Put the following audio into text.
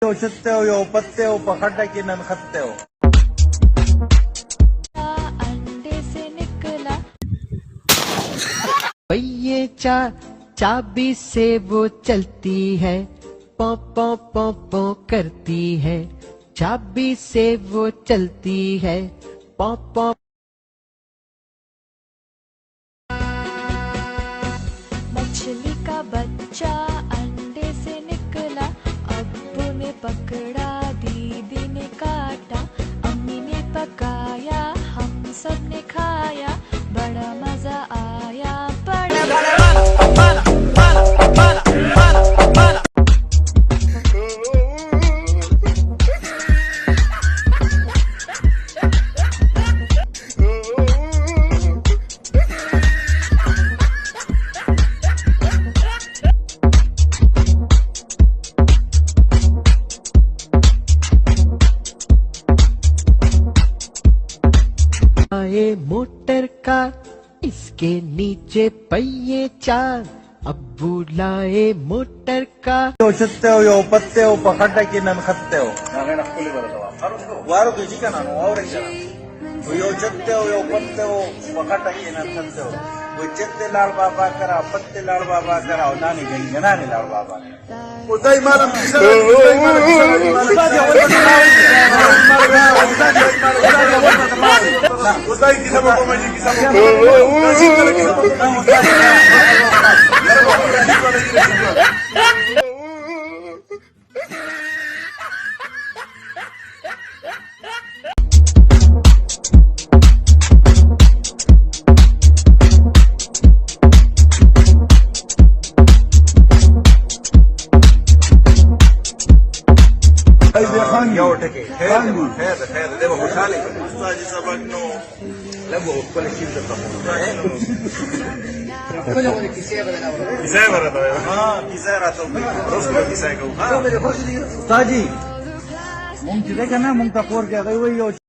شتeo yo पत्ते हो पखटा की नन खत्ते हो अंडे से निकला पहिए चाबी से वो चलती है पौ पौ पौ पौ करती है चाबी से वो चलती है पौ पौ मछली का बच्चा अंडे से निकला अब्बू ने पकड़ा दीदी ने काटा अम्मी ने पकाया हम सब ने खाया बड़ा मजा आया बड़ा आए मोटर का इसके नीचे पहिए चार अब्बू लाए मोटर का shiteo yo पत्ते हो पखटा की नन खत्ते हो वारो तुझी का नानो और एक जना yo shiteo yo पत्ते हो पखटा की नन खत्ते हो वो चित्ते लाल बाबा करा पत्ते लाल बाबा करा नानी गई नानी लाल बाबा उताई मालूम उताई किसा बाबा माझी किसा يا وتكي خير ده بخالي استاذ سبقنو لبو كل شيء ده كيسه برا हाँ किसा रहता हूँ रोज को किसा को हाँ उस्ताद जी मुंग देखा ना मुंग का कोर क्या वही